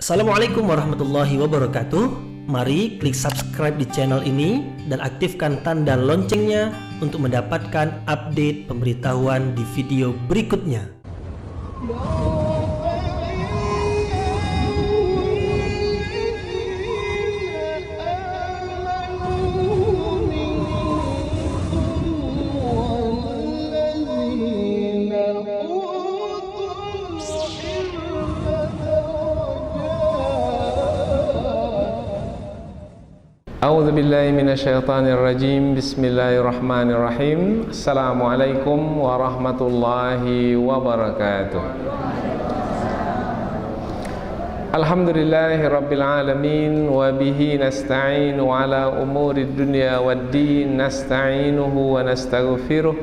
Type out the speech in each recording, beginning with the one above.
Assalamualaikum warahmatullahi wabarakatuh. Mari klik subscribe di channel ini dan aktifkan tanda loncengnya untuk mendapatkan update pemberitahuan di video berikutnya. A'udzu billahi minasyaitonir rajim. Bismillahirrahmanirrahim. Assalamualaikum warahmatullahi wabarakatuh. Alhamdulillahi rabbil alamin wa bihi nasta'inu ala umurid dunya waddin. Nasta'inuhu wa nastaghfiruh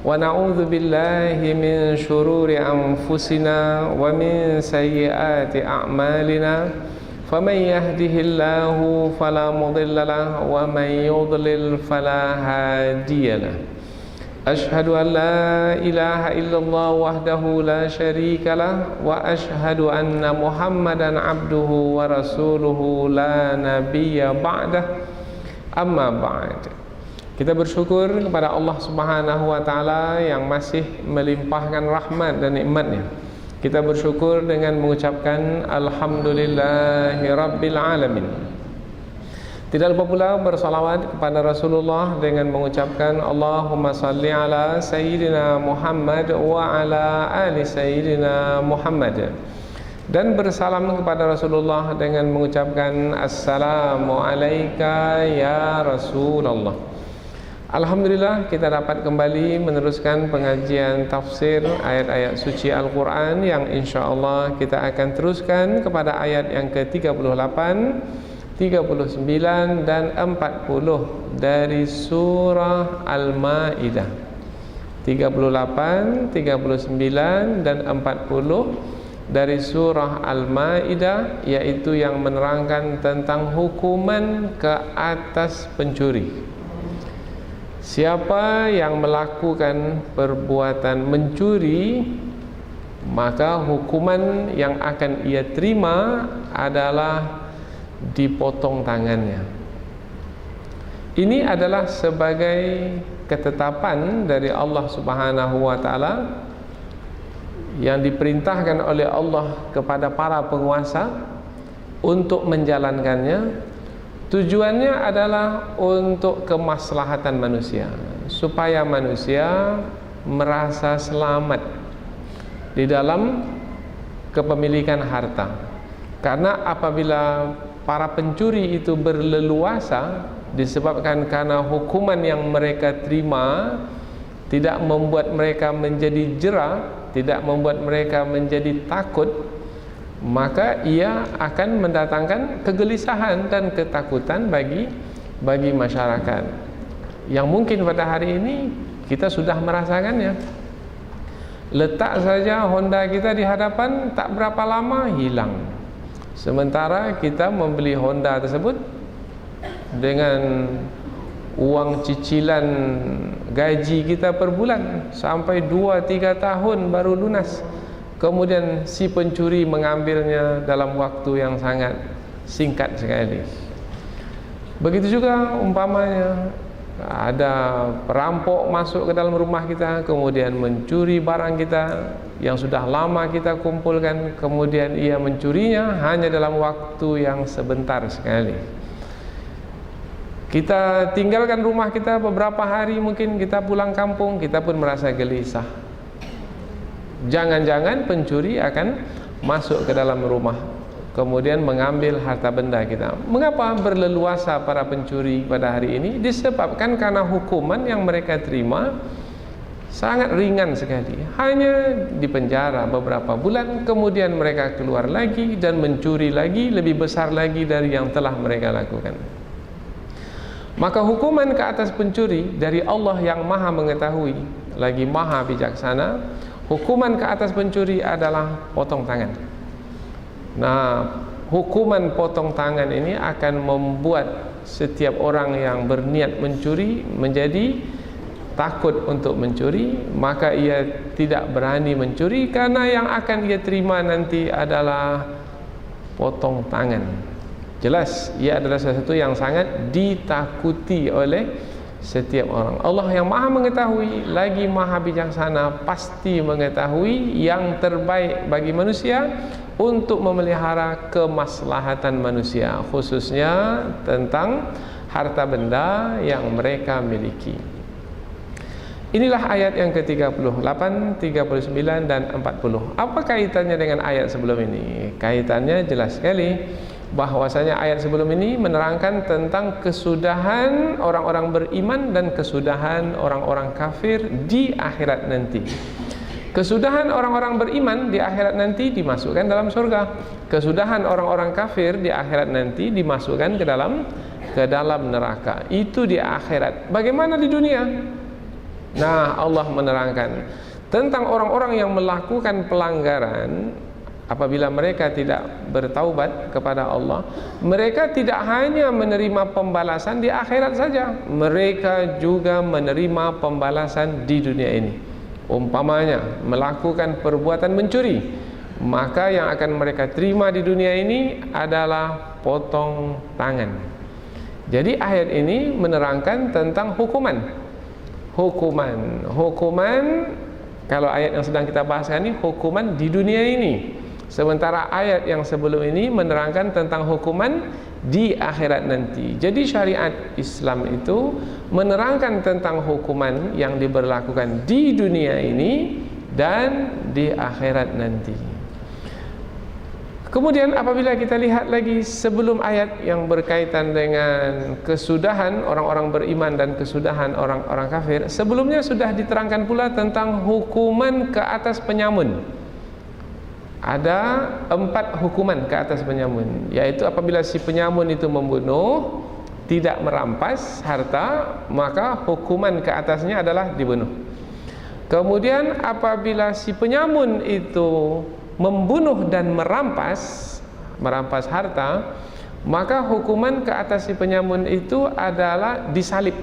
wa na'udzu billahi min syururi anfusina wa min sayyiati a'malina. فَمَنْ يَهْدِهِ اللَّهُ فَلَا مُضِلَّ لَهُ وَمَنْ يُضْلِلْ فَلَا هَادِيَ لَهُ أَشْهَدُ أَنْ لَا إِلَهَ إِلَّا اللَّهُ وَحْدَهُ لَا شَرِيكَ لَهُ وَأَشْهَدُ أَنَّ مُحَمَّدًا عَبْدُهُ وَرَسُولُهُ لَا نَبِيَّ بَعْدَهُ أَمَّا بَعْدُ. Kita bersyukur kepada Allah Subhanahu wa taala yang masih melimpahkan rahmat dan nikmat-Nya. Kita bersyukur dengan mengucapkan Alhamdulillahi Rabbil Alamin. Tidak lupa pula bersalawat kepada Rasulullah dengan mengucapkan Allahumma salli ala Sayyidina Muhammad wa ala ali Sayyidina Muhammad. Dan bersalam kepada Rasulullah dengan mengucapkan Assalamu alayka ya Rasulullah. Alhamdulillah kita dapat kembali meneruskan pengajian tafsir ayat-ayat suci Al-Quran yang insyaAllah kita akan teruskan kepada ayat yang ke-38, 39 dan 40 dari surah Al-Ma'idah. 38, 39 dan 40 dari surah Al-Ma'idah, yaitu yang menerangkan tentang hukuman ke atas pencuri. Siapa yang melakukan perbuatan mencuri, maka hukuman yang akan ia terima adalah dipotong tangannya. Ini adalah sebagai ketetapan dari Allah Subhanahu wa taala yang diperintahkan oleh Allah kepada para penguasa untuk menjalankannya. Tujuannya adalah untuk kemaslahatan manusia, supaya manusia merasa selamat di dalam kepemilikan harta. Karena apabila para pencuri itu berleluasa disebabkan karena hukuman yang mereka terima tidak membuat mereka menjadi jera, tidak membuat mereka menjadi takut, maka ia akan mendatangkan kegelisahan dan ketakutan bagi masyarakat yang mungkin pada hari ini kita sudah merasakannya. Letak saja Honda kita di hadapan, tak berapa lama hilang. Sementara kita membeli Honda tersebut dengan uang cicilan gaji kita per bulan sampai 2-3 tahun baru lunas. Kemudian si pencuri mengambilnya dalam waktu yang sangat singkat sekali. Begitu juga umpamanya ada perampok masuk ke dalam rumah kita, kemudian mencuri barang kita yang sudah lama kita kumpulkan, kemudian ia mencurinya hanya dalam waktu yang sebentar sekali. Kita tinggalkan rumah kita beberapa hari, mungkin kita pulang kampung, kita pun merasa gelisah. Jangan-jangan pencuri akan masuk ke dalam rumah, kemudian mengambil harta benda kita. Mengapa berleluasa para pencuri pada hari ini? Disebabkan karena hukuman yang mereka terima sangat ringan sekali. Hanya dipenjara beberapa bulan, kemudian mereka keluar lagi dan mencuri lagi lebih besar lagi dari yang telah mereka lakukan. Maka hukuman ke atas pencuri dari Allah yang maha mengetahui lagi maha bijaksana. Hukuman ke atas pencuri adalah potong tangan. Nah, hukuman potong tangan ini akan membuat setiap orang yang berniat mencuri menjadi takut untuk mencuri, maka ia tidak berani mencuri karena yang akan ia terima nanti adalah potong tangan. Jelas ia adalah sesuatu yang sangat ditakuti oleh setiap orang. Allah yang maha mengetahui lagi maha bijaksana pasti mengetahui yang terbaik bagi manusia untuk memelihara kemaslahatan manusia, khususnya tentang harta benda yang mereka miliki. Inilah ayat yang ke-38, 39 dan 40. Apa kaitannya dengan ayat sebelum ini? Kaitannya jelas sekali, bahwasanya ayat sebelum ini menerangkan tentang kesudahan orang-orang beriman dan kesudahan orang-orang kafir di akhirat nanti. Kesudahan orang-orang beriman di akhirat nanti dimasukkan dalam surga. Kesudahan orang-orang kafir di akhirat nanti dimasukkan ke dalam neraka. Itu di akhirat. Bagaimana di dunia? Nah, Allah menerangkan tentang orang-orang yang melakukan pelanggaran. Apabila mereka tidak bertaubat kepada Allah, mereka tidak hanya menerima pembalasan di akhirat saja, mereka juga menerima pembalasan di dunia ini. Umpamanya melakukan perbuatan mencuri, maka yang akan mereka terima di dunia ini adalah potong tangan. Jadi ayat ini menerangkan tentang hukuman. Kalau ayat yang sedang kita bahaskan ini hukuman di dunia ini. Sementara ayat yang sebelum ini menerangkan tentang hukuman di akhirat nanti. Jadi syariat Islam itu menerangkan tentang hukuman yang diberlakukan di dunia ini dan di akhirat nanti. Kemudian apabila kita lihat lagi sebelum ayat yang berkaitan dengan kesudahan orang-orang beriman dan kesudahan orang-orang kafir, sebelumnya sudah diterangkan pula tentang hukuman ke atas penyamun. Ada 4 hukuman ke atas penyamun, yaitu apabila si penyamun itu membunuh, tidak merampas harta, maka hukuman ke atasnya adalah dibunuh. Kemudian apabila si penyamun itu membunuh dan merampas harta, maka hukuman ke atas si penyamun itu adalah disalib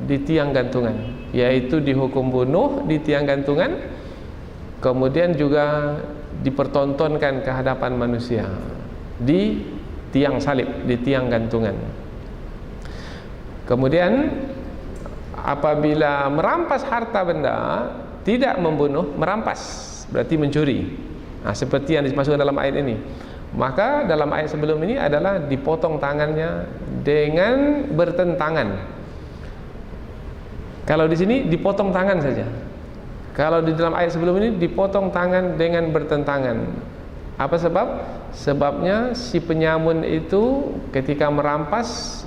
di tiang gantungan, yaitu dihukum bunuh di tiang gantungan, kemudian juga dipertontonkan ke hadapan manusia di tiang salib, di tiang gantungan. Kemudian apabila merampas harta benda, tidak membunuh, merampas berarti mencuri. Nah, seperti yang dimasukkan dalam ayat ini. Maka dalam ayat sebelum ini adalah dipotong tangannya dengan bertentangan. Kalau di sini dipotong tangan saja. Kalau di dalam ayat sebelum ini dipotong tangan dengan bertentangan. Apa sebab? Sebabnya si penyamun itu ketika merampas,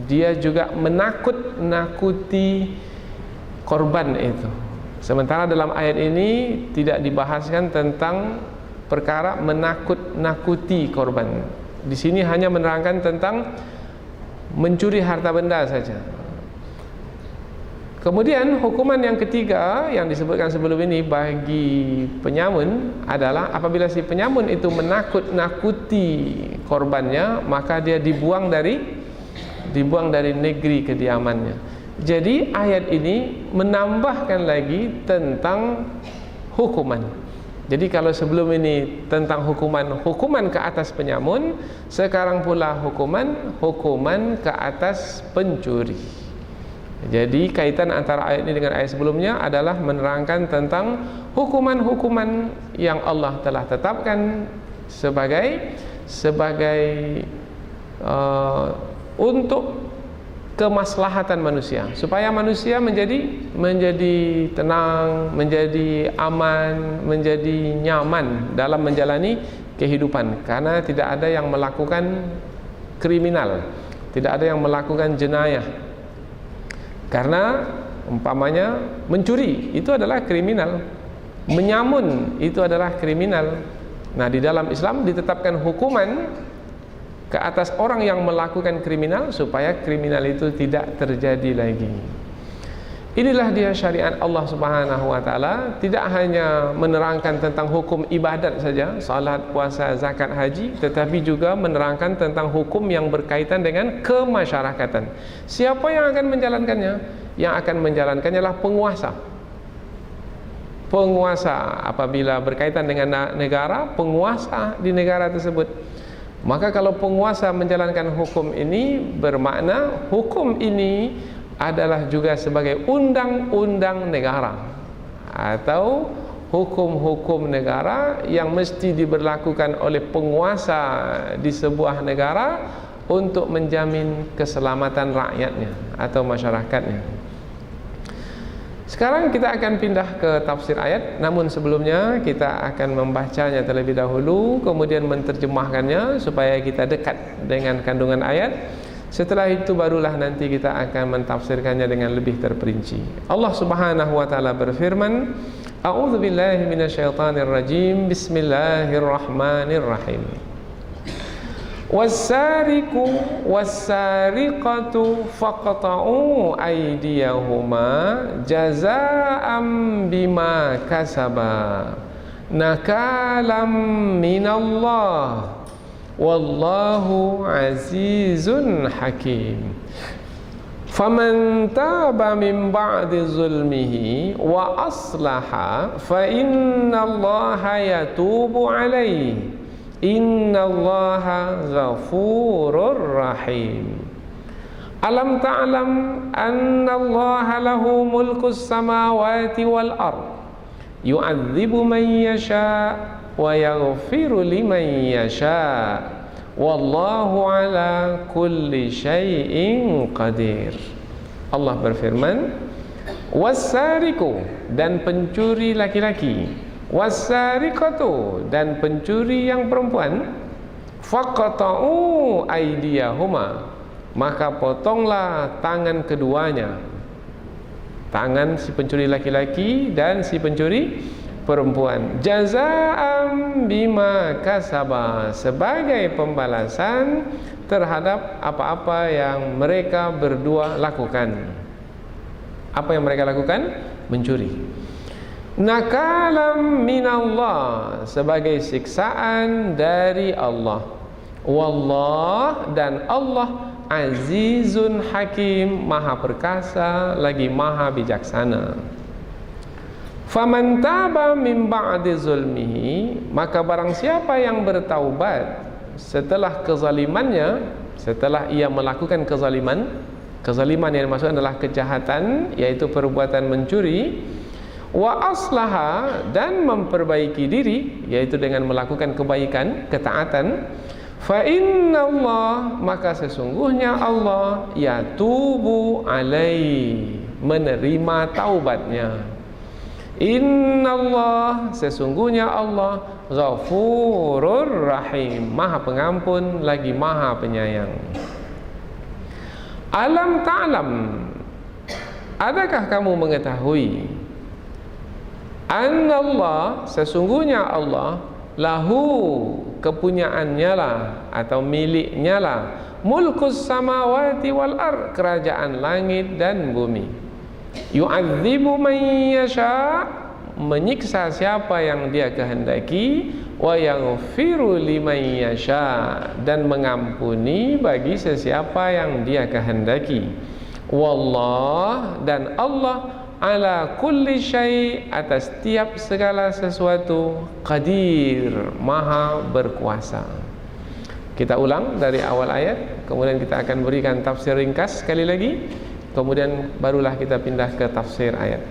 dia juga menakut-nakuti korban itu. Sementara dalam ayat ini tidak dibahaskan tentang perkara menakut-nakuti korban. Di sini hanya menerangkan tentang mencuri harta benda saja. Kemudian hukuman yang ketiga yang disebutkan sebelum ini bagi penyamun adalah apabila si penyamun itu menakut-nakuti korbannya, maka dia dibuang dari negeri kediamannya. Jadi ayat ini menambahkan lagi tentang hukuman. Jadi kalau sebelum ini tentang hukuman ke atas penyamun, sekarang pula hukuman ke atas pencuri. Jadi kaitan antara ayat ini dengan ayat sebelumnya adalah menerangkan tentang hukuman-hukuman yang Allah telah tetapkan sebagai untuk kemaslahatan manusia, supaya manusia menjadi tenang, menjadi aman, menjadi nyaman dalam menjalani kehidupan, karena tidak ada yang melakukan kriminal, tidak ada yang melakukan jenayah. Karena umpamanya mencuri itu adalah kriminal, menyamun itu adalah kriminal. Nah, di dalam Islam ditetapkan hukuman ke atas orang yang melakukan kriminal supaya kriminal itu tidak terjadi lagi. Inilah dia syariat Allah Subhanahu wa taala, tidak hanya menerangkan tentang hukum ibadat saja, salat, puasa, zakat, haji, tetapi juga menerangkan tentang hukum yang berkaitan dengan kemasyarakatan. Siapa yang akan menjalankannya? Yang akan menjalankannya adalah penguasa. Penguasa apabila berkaitan dengan negara, penguasa di negara tersebut. Maka kalau penguasa menjalankan hukum ini, bermakna hukum ini adalah juga sebagai undang-undang negara atau hukum-hukum negara yang mesti diberlakukan oleh penguasa di sebuah negara untuk menjamin keselamatan rakyatnya atau masyarakatnya. Sekarang kita akan pindah ke tafsir ayat, namun sebelumnya kita akan membacanya terlebih dahulu, kemudian menterjemahkannya supaya kita dekat dengan kandungan ayat. Setelah itu barulah nanti kita akan mentafsirkannya dengan lebih terperinci. Allah Subhanahu wa taala berfirman, A'udzu billahi minasyaitonir rajim. Bismillahirrahmanirrahim. Was-sariqu was-sariqatu faqta'u aydiyahuma jazaa'an bima kasaba nakalam minallah wallahu azizun hakim. Faman taba min ba'di zulmihi wa aslaha fa innallaha yatubu alaihi innallaha ghafurur rahim. Alam ta'lam annallaha lahu mulkus samawati wal ard yu'adzibu man yasha wa yaghfiru liman yasha wallahu ala kulli syai'in qadir. Allah berfirman, was-sariqu, dan pencuri laki-laki, was-sariqatu, dan pencuri yang perempuan, faqta'u aydiyahuma, maka potonglah tangan keduanya, tangan si pencuri laki-laki dan si pencuri perempuan, jazaa'an bima kasaba, sebagai pembalasan terhadap apa-apa yang mereka berdua lakukan. Apa yang mereka lakukan? Mencuri. Nakalam minallah, sebagai siksaan dari Allah. Wallah, dan Allah azizun hakim, maha perkasa lagi maha bijaksana. Faman taba min ba'di zulmihi, maka barang siapa yang bertaubat setelah kezalimannya, setelah ia melakukan kezaliman yang dimaksud adalah kejahatan, yaitu perbuatan mencuri, wa aslaha, dan memperbaiki diri, yaitu dengan melakukan kebaikan, ketaatan, fa innallaha, maka sesungguhnya Allah yatubu alaihi, menerima taubatnya. Innallah, sesungguhnya Allah ghafurur rahim, maha pengampun lagi maha penyayang. Alam ta'lam, adakah kamu mengetahui, annallah, sesungguhnya Allah, lahu, kepunyaannya lah atau miliknya lah, mulkus samawati wal ard, kerajaan langit dan bumi, yu'adzibu man yasha, menyiksa siapa yang dia kehendaki, wa yaghfiru liman yasha, dan mengampuni bagi sesiapa yang dia kehendaki. Wallah, dan Allah ala kulli syai', atas tiap segala sesuatu, qadir, maha berkuasa. Kita ulang dari awal ayat, kemudian kita akan berikan tafsir ringkas sekali lagi, kemudian barulah kita pindah ke tafsir ayat.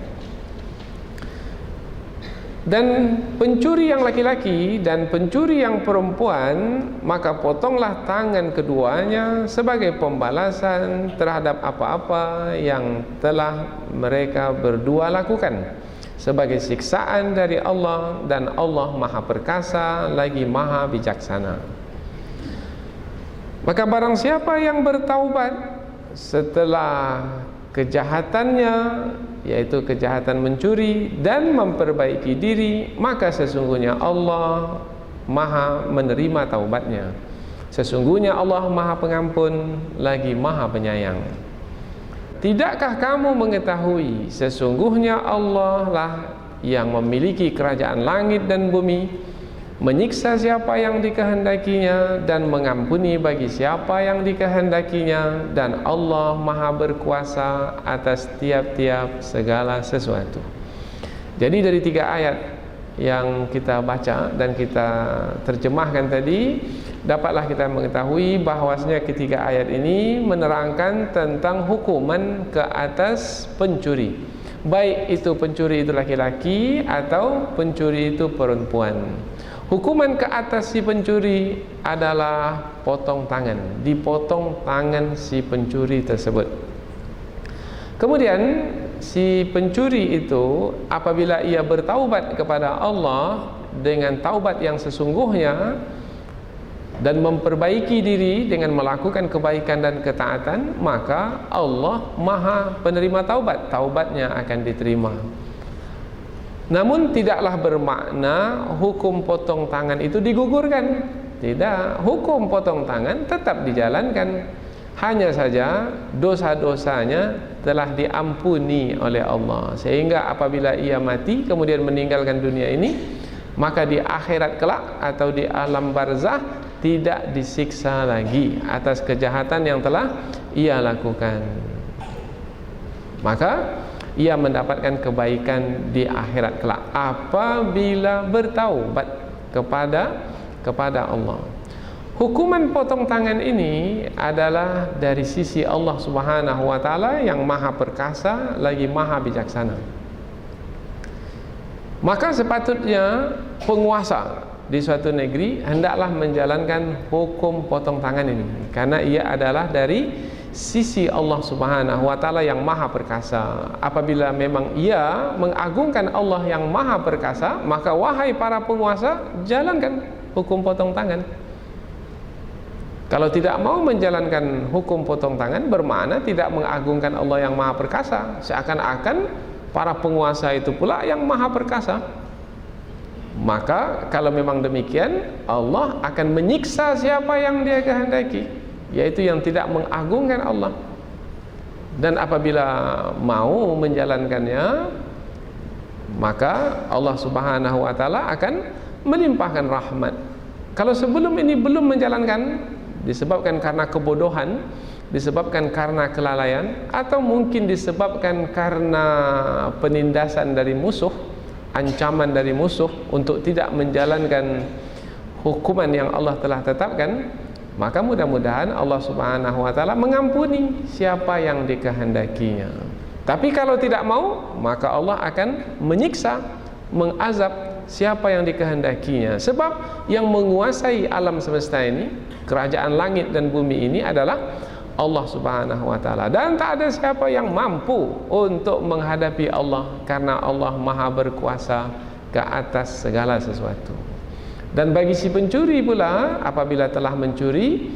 Dan pencuri yang laki-laki dan pencuri yang perempuan, maka potonglah tangan keduanya sebagai pembalasan terhadap apa-apa yang telah mereka berdua lakukan, sebagai siksaan dari Allah, dan Allah maha perkasa lagi maha bijaksana. Maka barang siapa yang bertaubat setelah kejahatannya, yaitu kejahatan mencuri, dan memperbaiki diri, maka sesungguhnya Allah maha menerima taubatnya. Sesungguhnya Allah maha pengampun lagi maha penyayang. Tidakkah kamu mengetahui, sesungguhnya Allah lah yang memiliki kerajaan langit dan bumi, menyiksa siapa yang dikehendakinya dan mengampuni bagi siapa yang dikehendakinya, dan Allah maha berkuasa atas tiap-tiap segala sesuatu. Jadi dari 3 ayat yang kita baca dan kita terjemahkan tadi, dapatlah kita mengetahui bahwasanya ketiga ayat ini menerangkan tentang hukuman ke atas pencuri, baik itu pencuri itu laki-laki atau pencuri itu perempuan. Hukuman ke atas si pencuri adalah potong tangan, dipotong tangan si pencuri tersebut. Kemudian si pencuri itu apabila ia bertaubat kepada Allah dengan taubat yang sesungguhnya dan memperbaiki diri dengan melakukan kebaikan dan ketaatan, maka Allah Maha penerima taubat, taubatnya akan diterima. Namun tidaklah bermakna hukum potong tangan itu digugurkan. Tidak, hukum potong tangan tetap dijalankan. Hanya saja dosa-dosanya telah diampuni oleh Allah, sehingga apabila ia mati kemudian meninggalkan dunia ini, maka di akhirat kelak atau di alam barzah tidak disiksa lagi atas kejahatan yang telah ia lakukan. Maka ia mendapatkan kebaikan di akhirat kelak apabila bertaubat kepada Allah. Hukuman potong tangan ini adalah dari sisi Allah Subhanahu wa taala yang Maha Perkasa lagi Maha Bijaksana. Maka sepatutnya penguasa di suatu negeri hendaklah menjalankan hukum potong tangan ini, karena ia adalah dari sisi Allah Subhanahu wa taala yang Maha Perkasa. Apabila memang ia mengagungkan Allah yang Maha Perkasa, maka wahai para penguasa, jalankan hukum potong tangan. Kalau tidak mau menjalankan hukum potong tangan, bermakna tidak mengagungkan Allah yang Maha Perkasa. Seakan-akan para penguasa itu pula yang Maha Perkasa. Maka kalau memang demikian, Allah akan menyiksa siapa yang Dia kehendaki, yaitu yang tidak mengagungkan Allah. Dan apabila mau menjalankannya, maka Allah Subhanahu wa taala akan melimpahkan rahmat. Kalau sebelum ini belum menjalankan, disebabkan karena kebodohan, disebabkan karena kelalaian, atau mungkin disebabkan karena penindasan dari musuh, ancaman dari musuh untuk tidak menjalankan hukuman yang Allah telah tetapkan, maka mudah-mudahan Allah Subhanahu wa taala mengampuni siapa yang dikehendakinya. Tapi kalau tidak mau, maka Allah akan menyiksa, mengazab siapa yang dikehendakinya. Sebab yang menguasai alam semesta ini, kerajaan langit dan bumi ini adalah Allah Subhanahu wa taala, dan tak ada siapa yang mampu untuk menghadapi Allah, karena Allah Maha berkuasa ke atas segala sesuatu. Dan bagi si pencuri pula, apabila telah mencuri,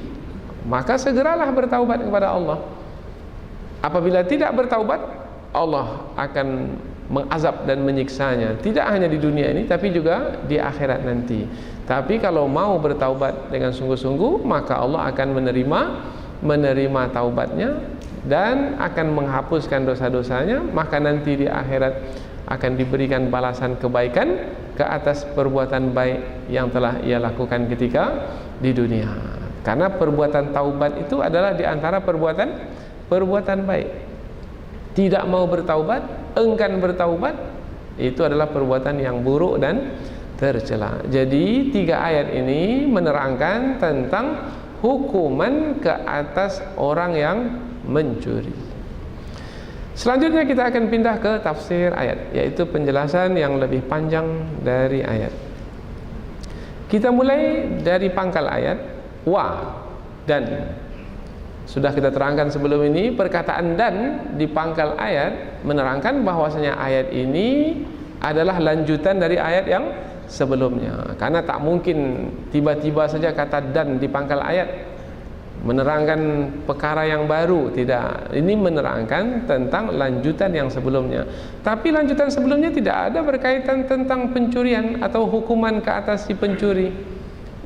maka segeralah bertaubat kepada Allah. Apabila tidak bertaubat, Allah akan mengazab dan menyiksanya, tidak hanya di dunia ini tapi juga di akhirat nanti. Tapi kalau mau bertaubat dengan sungguh-sungguh, maka Allah akan menerima taubatnya dan akan menghapuskan dosa-dosanya. Maka nanti di akhirat akan diberikan balasan kebaikan ke atas perbuatan baik yang telah ia lakukan ketika di dunia. Karena perbuatan taubat itu adalah di antara perbuatan baik. Tidak mau bertaubat, enggan bertaubat, itu adalah perbuatan yang buruk dan tercela. Jadi 3 ayat ini menerangkan tentang hukuman ke atas orang yang mencuri. Selanjutnya kita akan pindah ke tafsir ayat, yaitu penjelasan yang lebih panjang dari ayat. Kita mulai dari pangkal ayat, wa dan. Sudah kita terangkan sebelum ini, perkataan dan di pangkal ayat menerangkan bahwasanya ayat ini adalah lanjutan dari ayat yang sebelumnya. Karena tak mungkin tiba-tiba saja kata dan di pangkal ayat menerangkan perkara yang baru. Tidak, ini menerangkan tentang lanjutan yang sebelumnya. Tapi lanjutan sebelumnya tidak ada berkaitan tentang pencurian atau hukuman ke atas si pencuri.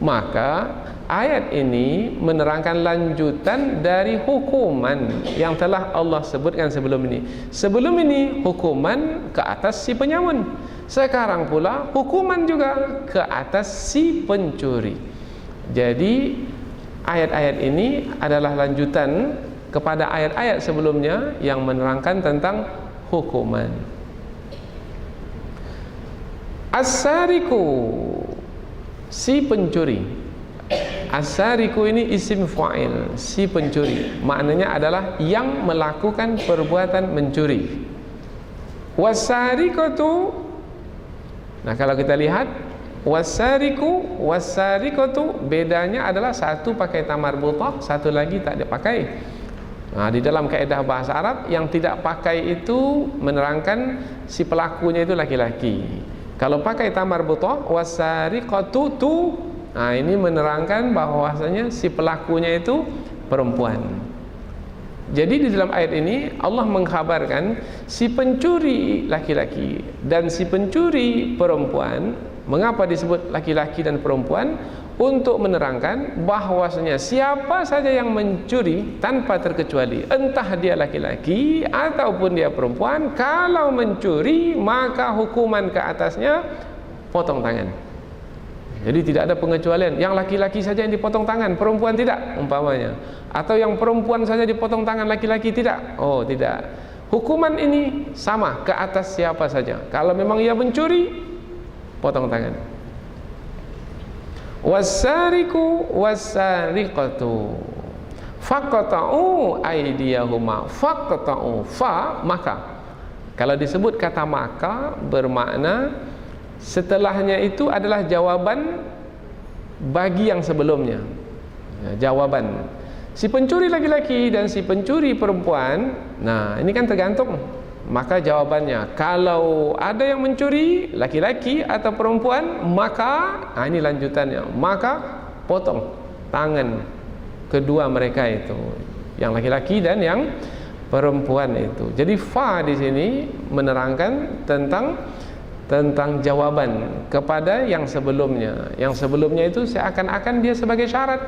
Maka ayat ini menerangkan lanjutan dari hukuman yang telah Allah sebutkan sebelum ini. Sebelum ini hukuman ke atas si penyamun, sekarang pula hukuman juga ke atas si pencuri. Jadi ayat-ayat ini adalah lanjutan kepada ayat-ayat sebelumnya yang menerangkan tentang hukuman. As-sariqu, si pencuri. As-sariku ini isim fa'il, si pencuri. Maknanya adalah yang melakukan perbuatan mencuri. Was-sariqatu, nah kalau kita lihat was-sariqu, was-sariqatu, bedanya adalah satu pakai ta marbutah, satu lagi tak dipakai. Nah, di dalam kaedah bahasa Arab yang tidak pakai itu menerangkan si pelakunya itu laki-laki. Kalau pakai ta marbutah, was-sariqatu tu, nah ini menerangkan bahwasanya si pelakunya itu perempuan. Jadi di dalam ayat ini Allah mengkhabarkan si pencuri laki-laki dan si pencuri perempuan. Mengapa disebut laki-laki dan perempuan? Untuk menerangkan bahwasanya siapa saja yang mencuri tanpa terkecuali, entah dia laki-laki ataupun dia perempuan, kalau mencuri maka hukuman ke atasnya potong tangan. Jadi tidak ada pengecualian, yang laki-laki saja yang dipotong tangan, perempuan tidak umpamanya, atau yang perempuan saja dipotong tangan, laki-laki tidak. Oh tidak, hukuman ini sama ke atas siapa saja. Kalau memang ia mencuri, potong tangan. Was-sariqu was-sariqatu faqta'u aydiyahuma. Faqta'u, fa maka. Kalau disebut kata maka bermakna setelahnya itu adalah jawaban bagi yang sebelumnya. Jawaban si pencuri laki-laki dan si pencuri perempuan. Nah, ini kan tergantung. Maka jawabannya, kalau ada yang mencuri laki-laki atau perempuan, maka ini lanjutannya, maka potong tangan kedua mereka itu, yang laki-laki dan yang perempuan itu. Jadi fa di sini menerangkan tentang jawaban kepada yang sebelumnya. Yang sebelumnya itu seakan-akan dia sebagai syarat,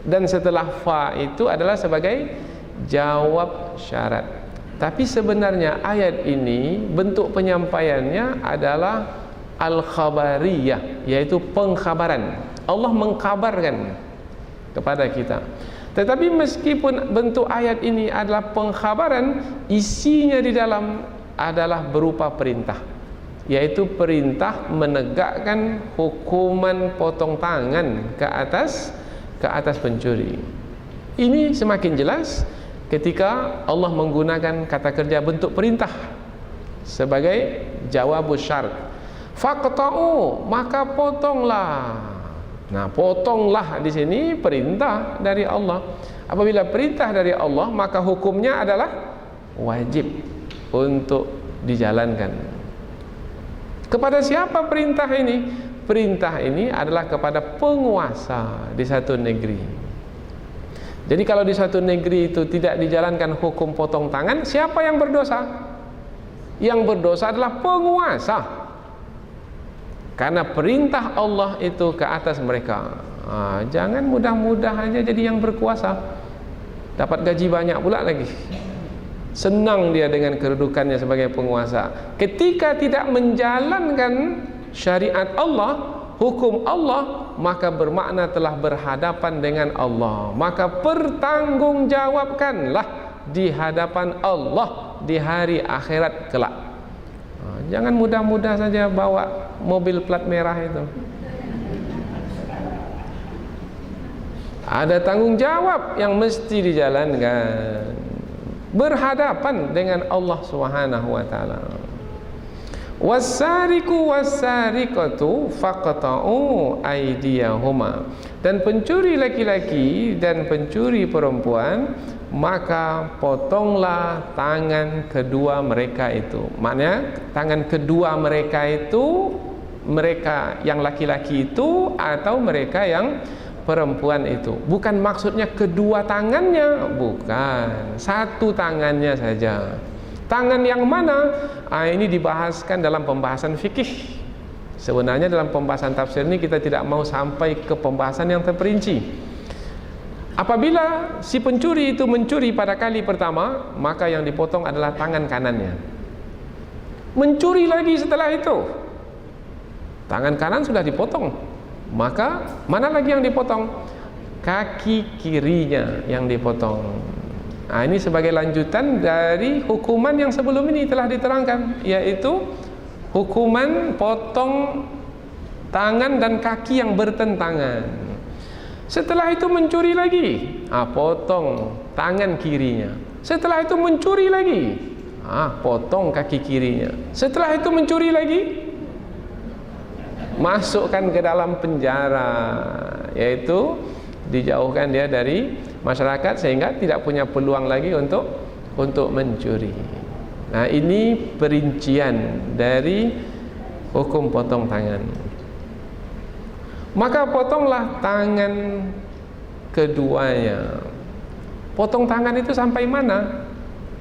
dan setelah fa itu adalah sebagai jawab syarat. Tapi sebenarnya ayat ini bentuk penyampaiannya adalah al-khabariyah, yaitu pengkhabaran. Allah mengkabarkan kepada kita. Tetapi meskipun bentuk ayat ini adalah pengkhabaran, isinya di dalam adalah berupa perintah, yaitu perintah menegakkan hukuman potong tangan ke atas pencuri. Ini semakin jelas ketika Allah menggunakan kata kerja bentuk perintah sebagai jawabus syarat. Faqta'u, maka potonglah. Nah, potonglah di sini perintah dari Allah. Apabila perintah dari Allah, maka hukumnya adalah wajib untuk dijalankan. Kepada siapa perintah ini? Perintah ini adalah kepada penguasa di satu negeri. Jadi kalau di suatu negeri itu tidak dijalankan hukum potong tangan, siapa yang berdosa? Yang berdosa adalah penguasa, karena perintah Allah itu ke atas mereka. Jangan mudah-mudah aja jadi yang berkuasa, dapat gaji banyak pula lagi, senang dia dengan kedudukannya sebagai penguasa. Ketika tidak menjalankan syariat Allah, hukum Allah, maka bermakna telah berhadapan dengan Allah. Maka pertanggungjawabkanlah di hadapan Allah di hari akhirat kelak. Jangan mudah-mudah saja bawa mobil plat merah itu. Ada tanggung jawab yang mesti dijalankan, berhadapan dengan Allah Subhanahu wa taala. Was-sariqu was-sariqatu faqta'u aydiyahuma. Dan pencuri laki-laki dan pencuri perempuan, maka potonglah tangan kedua mereka itu. Maknanya tangan kedua mereka itu, mereka yang laki-laki itu atau mereka yang perempuan itu. Bukan maksudnya kedua tangannya, bukan, satu tangannya saja. Tangan yang mana? Ini dibahaskan dalam pembahasan fikih. Sebenarnya dalam pembahasan tafsir ini kita tidak mau sampai ke pembahasan yang terperinci. Apabila si pencuri itu mencuri pada kali pertama, maka yang dipotong adalah tangan kanannya. Mencuri lagi setelah itu, tangan kanan sudah dipotong, maka mana lagi yang dipotong? Kaki kirinya yang dipotong. Ini sebagai lanjutan dari hukuman yang sebelum ini telah diterangkan, yaitu hukuman potong tangan dan kaki yang bertentangan. Setelah itu mencuri lagi, potong tangan kirinya. Setelah itu mencuri lagi, potong kaki kirinya. Setelah itu mencuri lagi, masukkan ke dalam penjara, yaitu dijauhkan dia dari masyarakat sehingga tidak punya peluang lagi untuk mencuri. Nah, ini perincian dari hukum potong tangan. Maka potonglah tangan keduanya. Potong tangan itu sampai mana?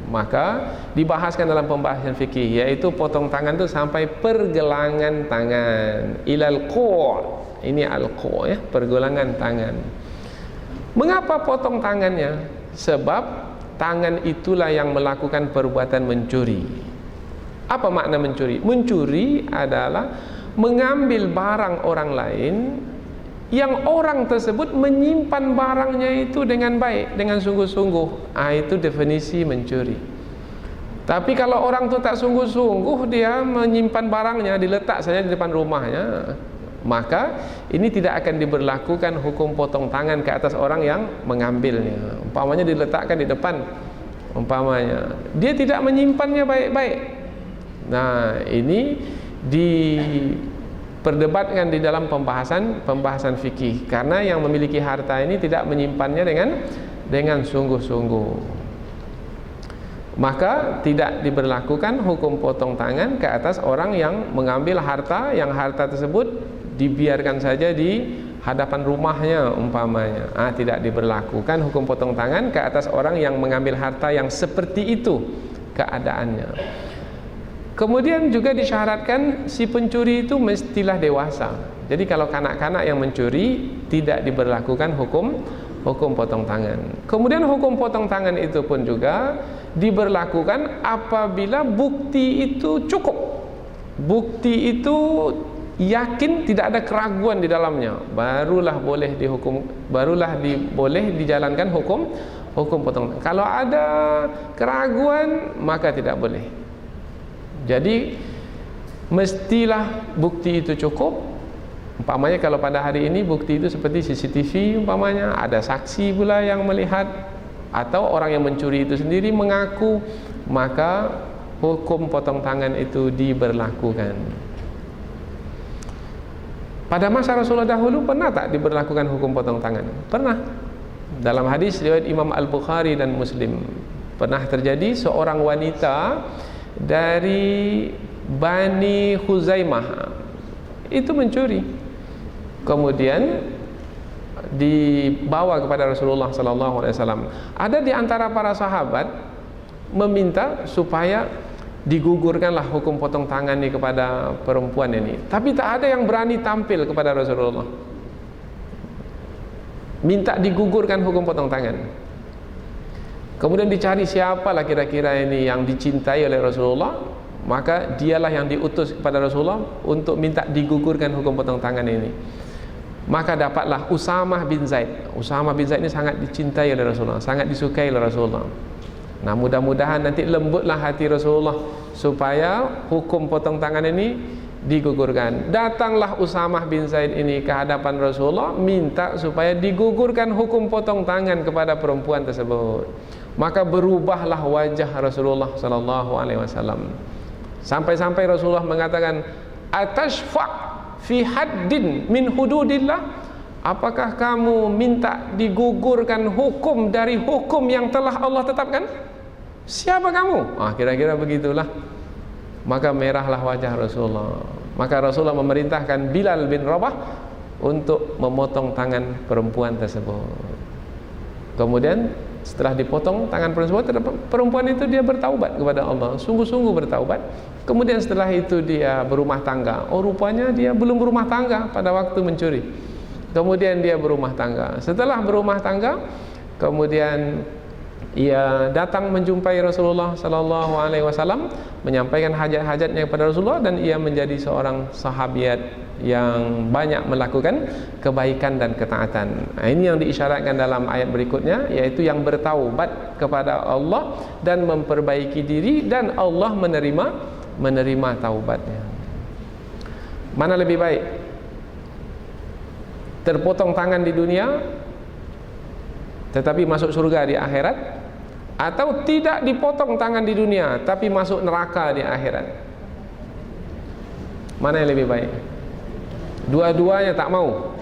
Maka dibahaskan dalam pembahasan fikih, yaitu potong tangan itu sampai pergelangan tangan, ilal qu'. Ini al-qu', ya, pergelangan tangan. Mengapa potong tangannya? Sebab tangan itulah yang melakukan perbuatan mencuri. Apa makna mencuri? Mencuri adalah mengambil barang orang lain yang orang tersebut menyimpan barangnya itu dengan baik, dengan sungguh-sungguh. Itu definisi mencuri. Tapi kalau orang itu tak sungguh-sungguh, dia menyimpan barangnya, diletak saja di depan rumahnya, maka ini tidak akan diberlakukan hukum potong tangan ke atas orang yang mengambilnya. Umpamanya diletakkan di depan, umpamanya dia tidak menyimpannya baik-baik. Nah, ini diperdebatkan di dalam pembahasan fikih, karena yang memiliki harta ini tidak menyimpannya dengan sungguh-sungguh, maka tidak diberlakukan hukum potong tangan ke atas orang yang mengambil harta, yang harta tersebut dibiarkan saja di hadapan rumahnya umpamanya. Tidak diberlakukan hukum potong tangan ke atas orang yang mengambil harta yang seperti itu keadaannya. Kemudian juga disyaratkan si pencuri itu mestilah dewasa. Jadi kalau kanak-kanak yang mencuri tidak diberlakukan hukum potong tangan. Kemudian hukum potong tangan itu pun juga diberlakukan apabila bukti itu cukup. Bukti itu yakin, tidak ada keraguan di dalamnya, barulah boleh dihukum, boleh dijalankan hukum potong tangan. Kalau ada keraguan maka tidak boleh. Jadi mestilah bukti itu cukup. Umpamanya kalau pada hari ini bukti itu seperti CCTV, umpamanya ada saksi pula yang melihat, atau orang yang mencuri itu sendiri mengaku, maka hukum potong tangan itu diberlakukan. Pada masa Rasulullah dahulu pernah tak diberlakukan hukum potong tangan? Pernah. Dalam hadis riwayat Imam Al-Bukhari dan Muslim, pernah terjadi seorang wanita dari Bani Khuzaimah itu mencuri, kemudian dibawa kepada Rasulullah SAW. Ada di antara para sahabat meminta supaya digugurkanlah hukum potong tangan ini kepada perempuan ini, tapi tak ada yang berani tampil kepada Rasulullah, minta digugurkan hukum potong tangan. Kemudian dicari siapalah kira-kira ini yang dicintai oleh Rasulullah, maka dialah yang diutus kepada Rasulullah untuk minta digugurkan hukum potong tangan ini. Maka dapatlah Usamah bin Zaid. Usamah bin Zaid ini sangat dicintai oleh Rasulullah, sangat disukai oleh Rasulullah. Nah, mudah-mudahan nanti lembutlah hati Rasulullah supaya hukum potong tangan ini digugurkan. Datanglah Usamah bin Zaid ini ke hadapan Rasulullah, minta supaya digugurkan hukum potong tangan kepada perempuan tersebut. Maka berubahlah wajah Rasulullah SAW. Sampai-sampai Rasulullah mengatakan, "Atashfa' fi haddin min hududillah?" Apakah kamu minta digugurkan hukum dari hukum yang telah Allah tetapkan? Siapa kamu? Kira-kira begitulah. Maka merahlah wajah Rasulullah. Maka Rasulullah memerintahkan Bilal bin Rabah untuk memotong tangan perempuan tersebut. Kemudian setelah dipotong tangan perempuan itu, dia bertaubat kepada Allah, sungguh-sungguh bertaubat. Kemudian setelah itu dia berumah tangga. Rupanya dia belum berumah tangga pada waktu mencuri. Kemudian dia berumah tangga. Setelah berumah tangga, kemudian ia datang menjumpai Rasulullah SAW, menyampaikan hajat-hajatnya kepada Rasulullah, dan ia menjadi seorang sahabiat yang banyak melakukan kebaikan dan ketaatan. Ini yang diisyaratkan dalam ayat berikutnya, yaitu yang bertaubat kepada Allah dan memperbaiki diri, dan Allah menerima taubatnya. Mana lebih baik? terpotong tangan di dunia tetapi masuk surga di akhirat, atau tidak dipotong tangan di dunia tapi masuk neraka di akhirat? Mana yang lebih baik? Dua-duanya tak mau.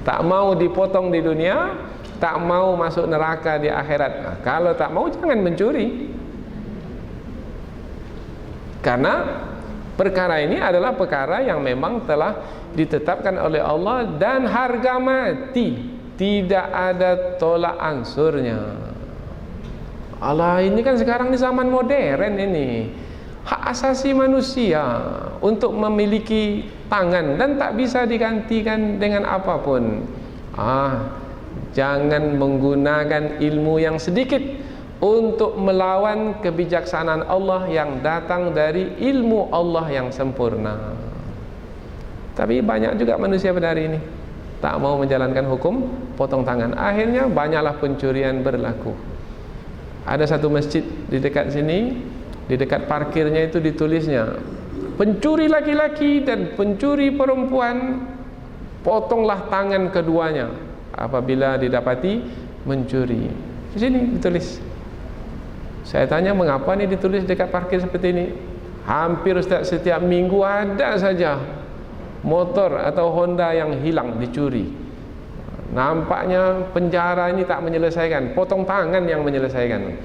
Tak mau dipotong di dunia, tak mau masuk neraka di akhirat. Nah, kalau tak mau, jangan mencuri. Karena perkara ini adalah perkara yang memang telah ditetapkan oleh Allah dan harga mati, tidak ada tolak angsurnya. Allah, ini kan sekarang di zaman modern ini, hak asasi manusia untuk memiliki tangan dan tak bisa digantikan dengan apapun. Jangan menggunakan ilmu yang sedikit untuk melawan kebijaksanaan Allah yang datang dari ilmu Allah yang sempurna. Tapi banyak juga manusia pada hari ini tak mau menjalankan hukum potong tangan. Akhirnya banyaklah pencurian berlaku. Ada satu masjid di dekat sini, di dekat parkirnya itu ditulisnya, pencuri laki-laki dan pencuri perempuan, potonglah tangan keduanya apabila didapati mencuri. Di sini ditulis. Saya tanya, mengapa ini ditulis dekat parkir seperti ini? Hampir setiap minggu ada saja motor atau Honda yang hilang, dicuri. Nampaknya penjara ini tak menyelesaikan, potong tangan yang menyelesaikan.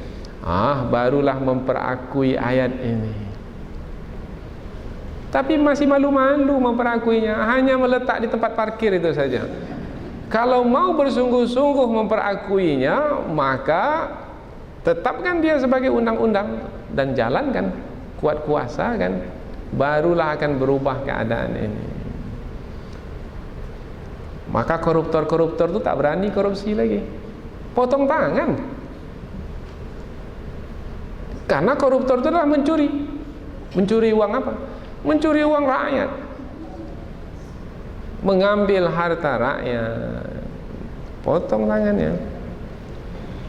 Barulah memperakui ayat ini. Tapi masih malu-malu memperakuinya, hanya meletak di tempat parkir itu saja. Kalau mau bersungguh-sungguh memperakuinya, maka tetapkan dia sebagai undang-undang dan jalankan, kuat kuasa kan, barulah akan berubah keadaan ini. Maka koruptor-koruptor itu tak berani korupsi lagi, potong tangan. Karena koruptor itu adalah mencuri. Mencuri uang apa? Mencuri uang rakyat, mengambil harta rakyat, potong tangannya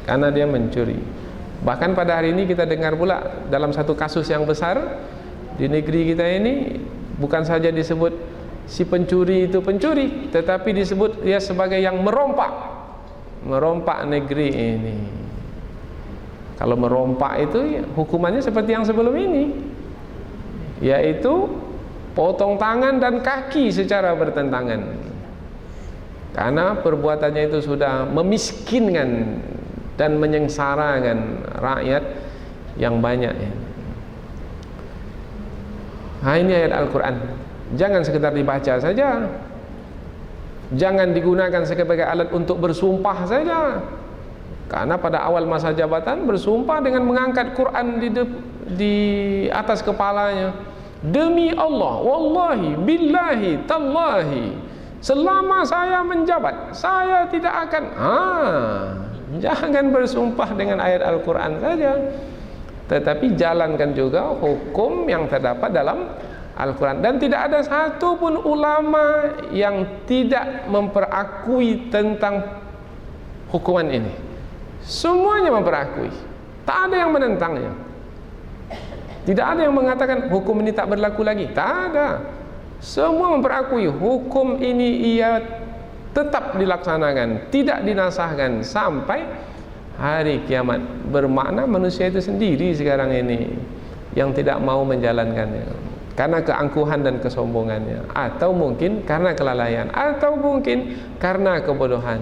karena dia mencuri. Bahkan pada hari ini kita dengar pula dalam satu kasus yang besar di negeri kita ini, bukan saja disebut si pencuri itu pencuri, tetapi disebut dia sebagai yang merompak negeri ini. Kalau merompak itu hukumannya seperti yang sebelum ini, yaitu potong tangan dan kaki secara bertentangan. Karena perbuatannya itu sudah memiskinkan dan menyengsarakan rakyat yang banyak. Ini ayat Al-Quran. Jangan sekedar dibaca saja, jangan digunakan sebagai alat untuk bersumpah saja. Karena pada awal masa jabatan bersumpah dengan mengangkat Quran di atas kepalanya. Demi Allah, wallahi, billahi, tallahi, selama saya menjabat, saya tidak akan. Jangan bersumpah dengan ayat Al-Quran saja, tetapi jalankan juga hukum yang terdapat dalam Al-Quran. Dan tidak ada satu pun ulama yang tidak memperakui tentang hukuman ini. Semuanya memperakui, tak ada yang menentangnya. Tidak ada yang mengatakan hukum ini tak berlaku lagi, tak ada. Semua memperakui hukum ini ia tetap dilaksanakan, tidak dinasahkan sampai hari kiamat. Bermakna manusia itu sendiri sekarang ini yang tidak mau menjalankannya karena keangkuhan dan kesombongannya, atau mungkin karena kelalaian, atau mungkin karena kebodohan.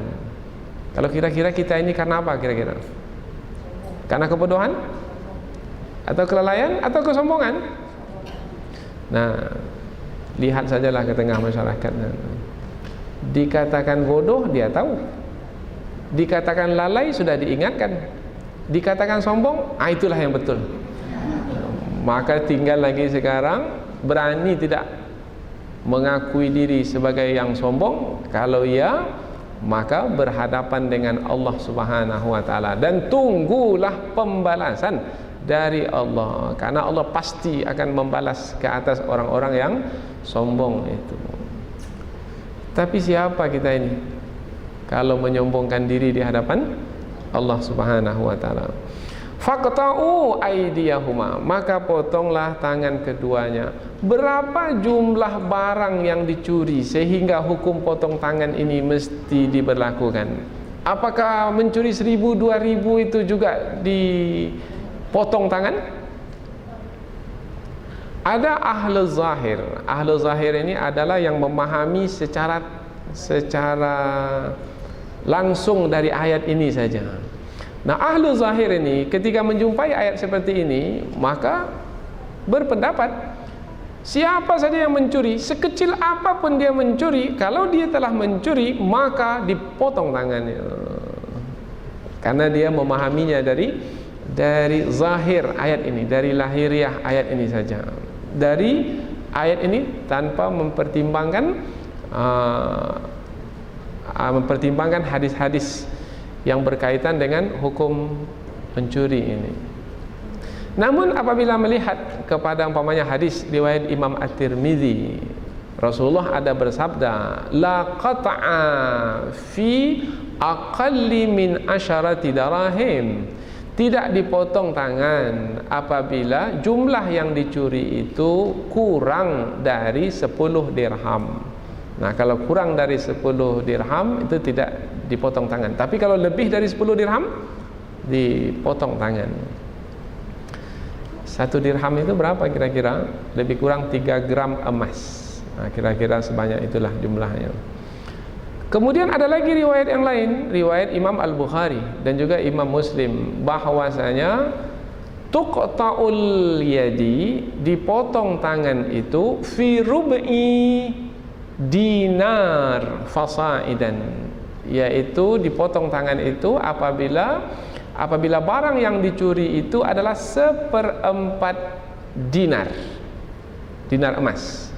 Kalau kira-kira kita ini karena apa kira-kira? Karena kebodohan? Atau kelalaian? Atau kesombongan? Nah, lihat sajalah ke tengah masyarakat. Dikatakan bodoh, dia tahu. Dikatakan lalai, sudah diingatkan. Dikatakan sombong, itulah yang betul. Maka tinggal lagi sekarang berani tidak mengakui diri sebagai yang sombong. Kalau ya, maka berhadapan dengan Allah Subhanahu wa taala dan tunggulah pembalasan dari Allah, karena Allah pasti akan membalas ke atas orang-orang yang sombong itu. Tapi siapa kita ini kalau menyombongkan diri di hadapan Allah Subhanahu wa taala? Faqta'u aydiyahuma, maka potonglah tangan keduanya. Berapa jumlah barang yang dicuri sehingga hukum potong tangan ini mesti diberlakukan? Apakah mencuri 1000, 2000 itu juga dipotong tangan? Ada ahlu zahir. Ahlu zahir ini adalah yang memahami secara langsung dari ayat ini saja. Nah, ahlu zahir ini ketika menjumpai ayat seperti ini, maka berpendapat siapa saja yang mencuri, sekecil apapun dia mencuri, kalau dia telah mencuri maka dipotong tangannya. Karena dia memahaminya dari zahir ayat ini, dari lahiriah ayat ini saja. Dari ayat ini tanpa mempertimbangkan hadis-hadis yang berkaitan dengan hukum mencuri ini. Namun apabila melihat kepada umpamanya hadis riwayat Imam At-Tirmidzi, Rasulullah ada bersabda, la qat'a fi aqalli min asyarati darahim, tidak dipotong tangan apabila jumlah yang dicuri itu kurang dari 10 dirham. Nah, kalau kurang dari 10 dirham itu tidak dipotong tangan. Tapi kalau lebih dari 10 dirham dipotong tangan. 1 dirham itu berapa kira-kira? Lebih kurang 3 gram emas. Nah, kira-kira sebanyak itulah jumlahnya. Kemudian ada lagi riwayat yang lain, riwayat Imam Al-Bukhari dan juga Imam Muslim, bahwasanya tuqta'ul yadi, dipotong tangan itu fi rub'i dinar fasaidan, yaitu dipotong tangan itu apabila barang yang dicuri itu adalah 1/4 dinar emas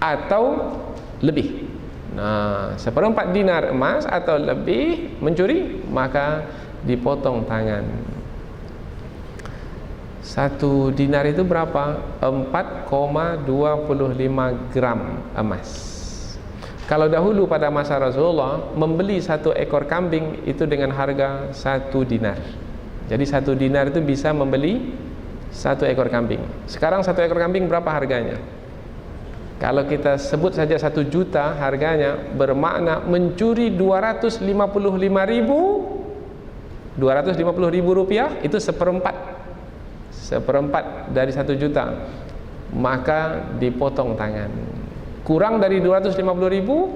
atau lebih. Nah, 1/4 dinar emas atau lebih mencuri, maka dipotong tangan. 1 dinar itu berapa? 4,25 gram emas. Kalau dahulu pada masa Rasulullah, membeli 1 ekor kambing itu dengan harga 1 dinar. Jadi 1 dinar itu bisa membeli 1 ekor kambing. Sekarang 1 ekor kambing berapa harganya? Kalau kita sebut saja 1 juta harganya, bermakna mencuri 250.000 rupiah, itu 1/4 dari 1 juta, maka dipotong tangan. Kurang dari 250.000,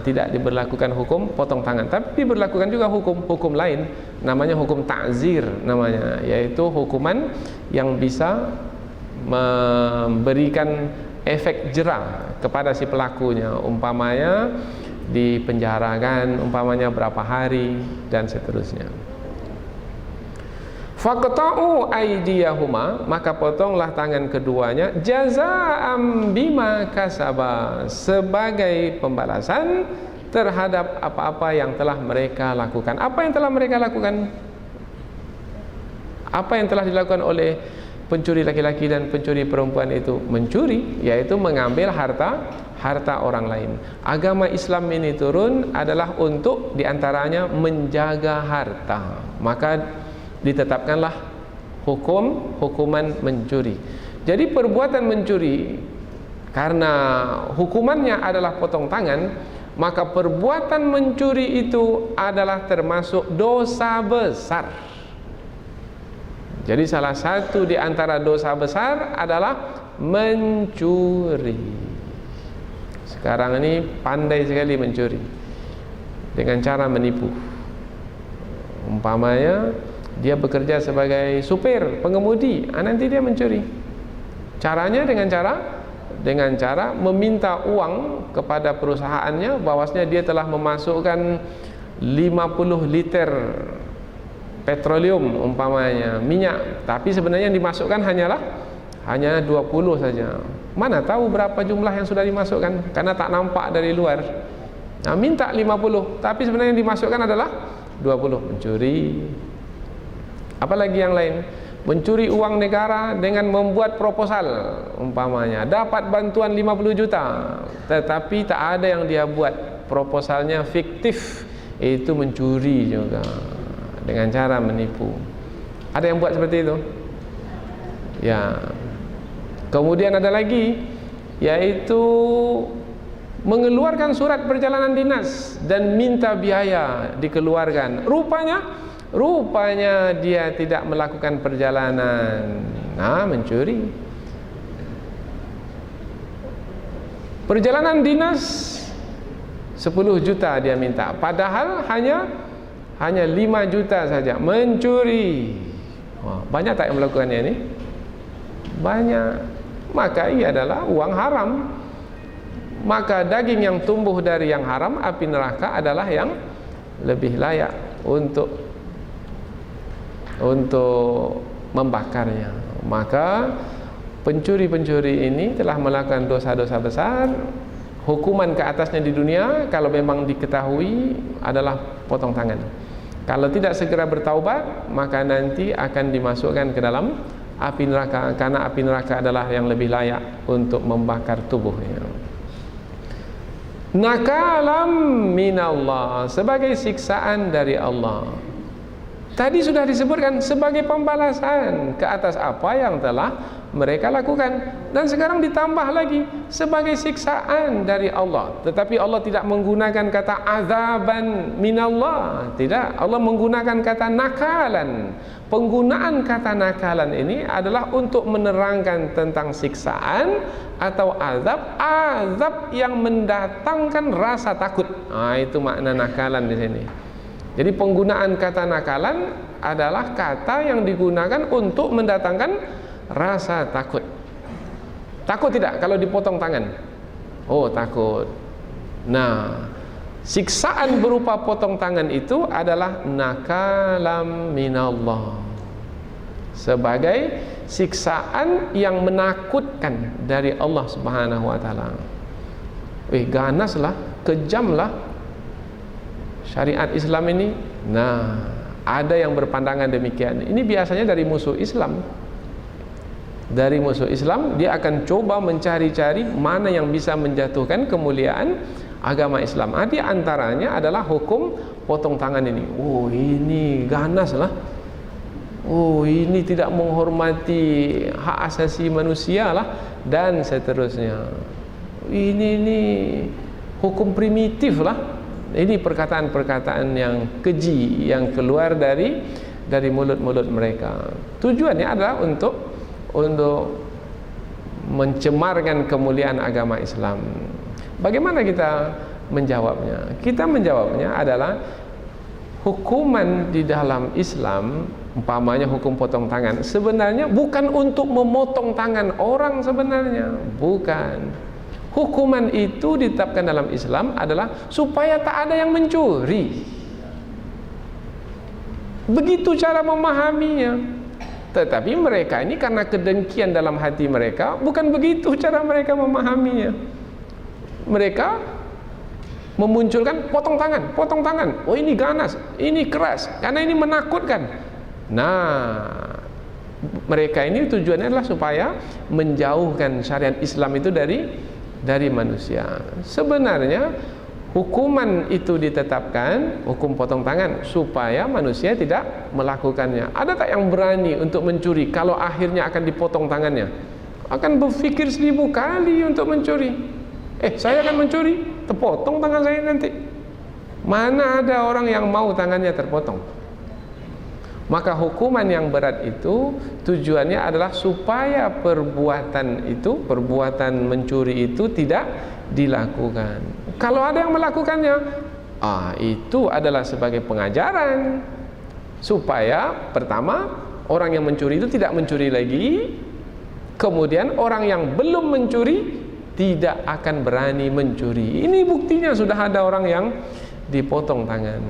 tidak diberlakukan hukum potong tangan. Tapi diberlakukan juga hukum lain, namanya hukum ta'zir namanya, yaitu hukuman yang bisa memberikan efek jera kepada si pelakunya, umpamanya dipenjarakan umpamanya berapa hari dan seterusnya. Faqta'u aydiyahuma, maka potonglah tangan keduanya, jazaa'an bima kasaba, sebagai pembalasan terhadap apa-apa yang telah mereka lakukan. Apa yang telah mereka lakukan? Apa yang telah dilakukan oleh pencuri laki-laki dan pencuri perempuan itu? Mencuri, yaitu mengambil harta orang lain. Agama Islam ini turun adalah untuk diantaranya menjaga harta. Maka ditetapkanlah hukuman mencuri. Jadi perbuatan mencuri, karena hukumannya adalah potong tangan, maka perbuatan mencuri itu adalah termasuk dosa besar. Jadi salah satu di antara dosa besar adalah mencuri. Sekarang ini pandai sekali mencuri dengan cara menipu. Umpamanya dia bekerja sebagai supir, pengemudi, nanti dia mencuri. Caranya dengan cara meminta uang kepada perusahaannya, bahwasanya dia telah memasukkan 50 liter petroleum umpamanya, minyak, tapi sebenarnya yang dimasukkan hanya 20 saja. Mana tahu berapa jumlah yang sudah dimasukkan, karena tak nampak dari luar. Nah, minta 50, tapi sebenarnya yang dimasukkan adalah 20. Mencuri. Apalagi yang lain, mencuri uang negara dengan membuat proposal, umpamanya dapat bantuan 50 juta, tetapi tak ada yang dia buat, proposalnya fiktif, itu mencuri juga dengan cara menipu. Ada yang buat seperti itu? Ya. Kemudian ada lagi, yaitu mengeluarkan surat perjalanan dinas dan minta biaya dikeluarkan. Rupanya dia tidak melakukan perjalanan. Nah, mencuri. Perjalanan dinas 10 juta dia minta, padahal hanya 5 juta saja. Mencuri. Wah, banyak tak yang melakukannya ini? Banyak. Maka ia adalah uang haram. Maka daging yang tumbuh dari yang haram, api neraka adalah yang lebih layak untuk membakarnya. Maka pencuri-pencuri ini telah melakukan dosa-dosa besar. Hukuman ke atasnya di dunia kalau memang diketahui adalah potong tangan. Kalau tidak segera bertaubat, maka nanti akan dimasukkan ke dalam api neraka, karena api neraka adalah yang lebih layak untuk membakar tubuhnya. Nakalam minallah, sebagai siksaan dari Allah. Tadi sudah disebutkan sebagai pembalasan ke atas apa yang telah mereka lakukan, dan sekarang ditambah lagi sebagai siksaan dari Allah. Tetapi Allah tidak menggunakan kata azaban minallah, tidak. Allah menggunakan kata nakalan. Penggunaan kata nakalan ini adalah untuk menerangkan tentang siksaan atau azab yang mendatangkan rasa takut. Nah, itu makna nakalan di sini. Jadi penggunaan kata nakalan adalah kata yang digunakan untuk mendatangkan rasa takut. Takut tidak kalau dipotong tangan? Oh, takut. Nah, siksaan berupa potong tangan itu adalah nakalam minallah, sebagai siksaan yang menakutkan dari Allah Subhanahu wa taala. Ganaslah, kejamlah syariat Islam ini. Nah, ada yang berpandangan demikian. Ini biasanya dari musuh Islam. Dari musuh Islam, dia akan coba mencari-cari mana yang bisa menjatuhkan kemuliaan agama Islam. Di antaranya adalah hukum potong tangan ini. Oh, ini ganas lah. Oh, ini tidak menghormati hak asasi manusia lah, dan seterusnya. Ini hukum primitif lah. Ini perkataan-perkataan yang keji yang keluar dari mulut-mulut mereka. Tujuannya adalah untuk mencemarkan kemuliaan agama Islam. Bagaimana kita menjawabnya? Kita menjawabnya adalah hukuman di dalam Islam, umpamanya hukum potong tangan, sebenarnya bukan untuk memotong tangan orang sebenarnya, bukan. Hukuman itu ditetapkan dalam Islam adalah supaya tak ada yang mencuri. Begitu cara memahaminya. Tetapi mereka ini karena kedengkian dalam hati mereka, bukan begitu cara mereka memahaminya. Mereka memunculkan potong tangan. Oh, ini ganas, ini keras, karena ini menakutkan. Nah, mereka ini tujuannya adalah supaya menjauhkan syariat Islam itu dari manusia. Sebenarnya hukuman itu ditetapkan, hukum potong tangan, supaya manusia tidak melakukannya. Ada tak yang berani untuk mencuri kalau akhirnya akan dipotong tangannya? Akan berpikir 1000 kali untuk mencuri. Saya akan mencuri, terpotong tangan saya nanti. Mana ada orang yang mau tangannya terpotong? Maka hukuman yang berat itu tujuannya adalah supaya perbuatan mencuri itu tidak dilakukan. Kalau ada yang melakukannya, itu adalah sebagai pengajaran supaya pertama orang yang mencuri itu tidak mencuri lagi, kemudian orang yang belum mencuri tidak akan berani mencuri. Ini buktinya sudah ada orang yang dipotong tangan,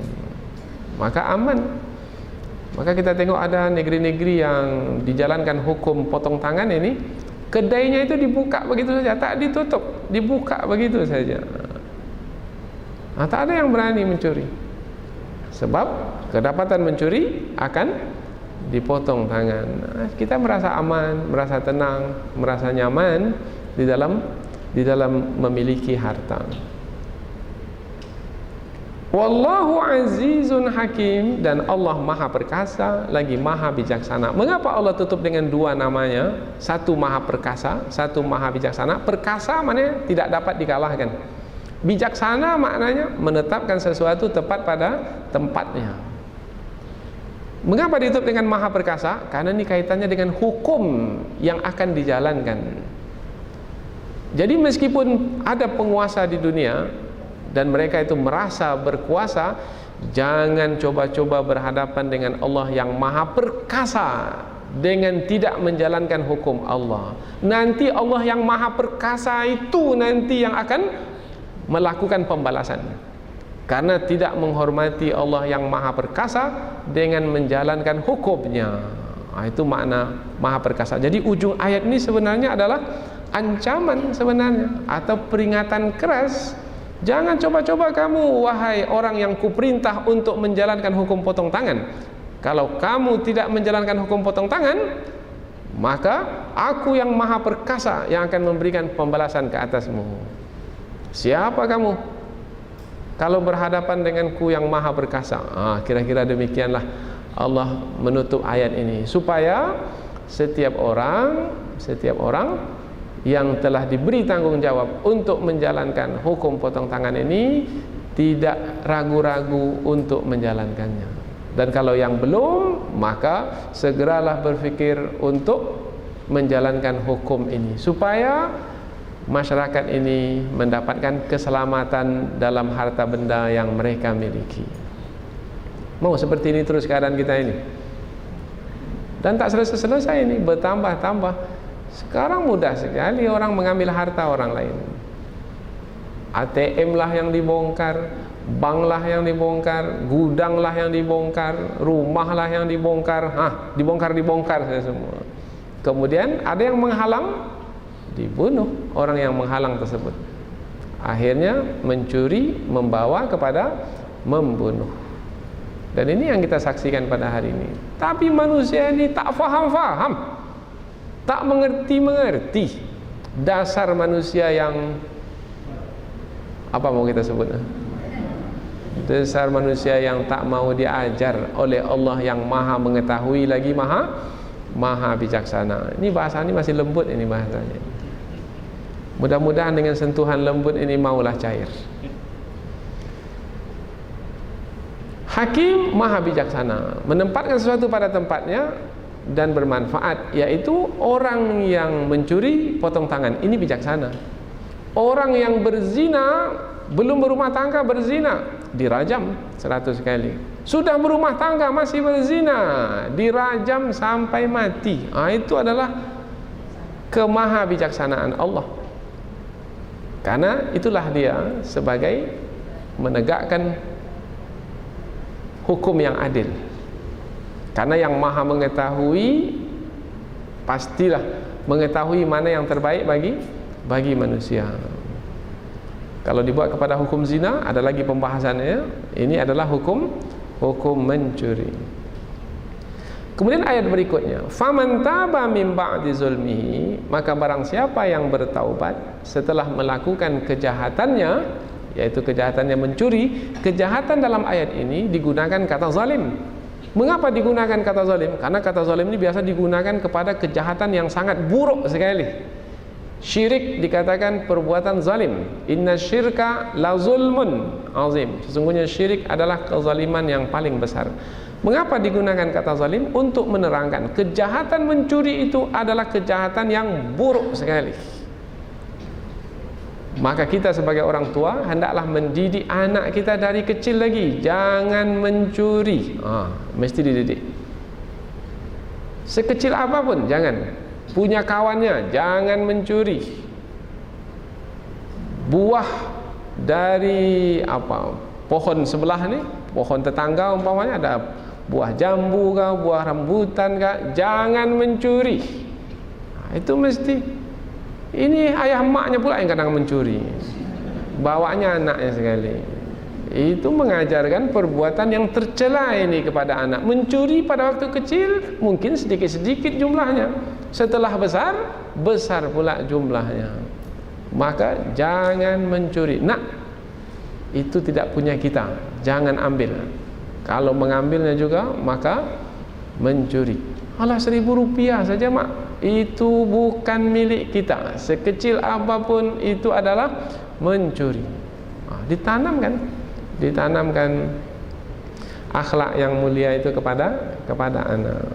maka aman. Maka kita tengok ada negeri-negeri yang dijalankan hukum potong tangan ini, kedainya itu dibuka begitu saja, tak ditutup, dibuka begitu saja. Tak ada yang berani mencuri, sebab kedapatan mencuri akan dipotong tangan. Kita merasa aman, merasa tenang, merasa nyaman di dalam memiliki harta. Wallahu azizun hakim, dan Allah maha perkasa lagi maha bijaksana. Mengapa Allah tutup dengan dua namanya? Satu maha perkasa, satu maha bijaksana. Perkasa maknanya tidak dapat dikalahkan. Bijaksana maknanya menetapkan sesuatu tepat pada tempatnya. Mengapa ditutup dengan maha perkasa? Karena ini kaitannya dengan hukum yang akan dijalankan. Jadi meskipun ada penguasa di dunia dan mereka itu merasa berkuasa, jangan coba-coba berhadapan dengan Allah yang maha perkasa dengan tidak menjalankan hukum Allah. Nanti Allah yang maha perkasa itu nanti yang akan melakukan pembalasan, karena tidak menghormati Allah yang maha perkasa dengan menjalankan hukumnya. Itu makna maha perkasa. Jadi ujung ayat ini sebenarnya adalah ancaman sebenarnya, atau peringatan keras. Jangan coba-coba kamu, wahai orang yang kuperintah untuk menjalankan hukum potong tangan. Kalau kamu tidak menjalankan hukum potong tangan, maka aku yang maha perkasa yang akan memberikan pembalasan ke atasmu. Siapa kamu kalau berhadapan denganku yang maha perkasa? Kira-kira demikianlah Allah menutup ayat ini, supaya setiap orang yang telah diberi tanggung jawab untuk menjalankan hukum potong tangan ini tidak ragu-ragu untuk menjalankannya. Dan kalau yang belum, maka segeralah berpikir untuk menjalankan hukum ini, supaya masyarakat ini mendapatkan keselamatan dalam harta benda yang mereka miliki. Mau seperti ini terus keadaan kita ini? Dan tak selesai-selesai ini, bertambah-tambah. Sekarang mudah sekali orang mengambil harta orang lain. ATM lah yang dibongkar, bank lah yang dibongkar, gudang lah yang dibongkar, rumah lah yang dibongkar. Dibongkar semua. Kemudian ada yang menghalang, dibunuh orang yang menghalang tersebut. Akhirnya mencuri membawa kepada membunuh. Dan ini yang kita saksikan pada hari ini. Tapi manusia ini tak faham-faham, tak mengerti-mengerti. Dasar manusia yang apa mau kita sebut? Dasar manusia yang tak mau diajar oleh Allah yang maha mengetahui lagi maha bijaksana. Ini bahasa ini masih lembut ini bahasanya. Mudah-mudahan dengan sentuhan lembut ini maulah cair. Hakim maha bijaksana, menempatkan sesuatu pada tempatnya dan bermanfaat, yaitu orang yang mencuri potong tangan, ini bijaksana. Orang yang berzina, belum berumah tangga berzina, dirajam 100 kali. Sudah berumah tangga masih berzina, dirajam sampai mati. Itu adalah kemaha bijaksanaan Allah. Karena itulah dia sebagai menegakkan hukum yang adil. Karena yang maha mengetahui pastilah mengetahui mana yang terbaik bagi manusia. Kalau dibuat kepada hukum zina, ada lagi pembahasannya. Ini adalah hukum mencuri. Kemudian ayat berikutnya, faman taba min ba'di zulmihi, maka barang siapa yang bertaubat setelah melakukan kejahatannya, yaitu kejahatannya mencuri. Kejahatan dalam ayat ini digunakan kata zalim. Mengapa digunakan kata zalim? Karena kata zalim ini biasa digunakan kepada kejahatan yang sangat buruk sekali. Syirik dikatakan perbuatan zalim. Inna syirka la zulmun azim. Sesungguhnya syirik adalah kezaliman yang paling besar. Mengapa digunakan kata zalim? Untuk menerangkan kejahatan mencuri itu adalah kejahatan yang buruk sekali. Maka kita sebagai orang tua hendaklah mendidik anak kita dari kecil lagi, jangan mencuri. Mesti dididik. Sekecil apapun jangan. Punya kawannya jangan mencuri. Buah dari pohon sebelah ni, pohon tetangga umpamanya ada buah jambu kah, buah rambutan kah, jangan mencuri. Itu mesti. Ini ayah maknya pula yang kadang mencuri, bawanya anaknya sekali. Itu mengajarkan perbuatan yang tercela ini kepada anak. Mencuri pada waktu kecil mungkin sedikit-sedikit jumlahnya, setelah besar pula jumlahnya. Maka jangan mencuri. Itu tidak punya kita. jangan ambil. Kalau mengambilnya juga maka mencuri. Alah, Rp1.000 saja mak, itu bukan milik kita. Sekecil apapun itu adalah mencuri. Ditanamkan akhlak yang mulia itu kepada anak.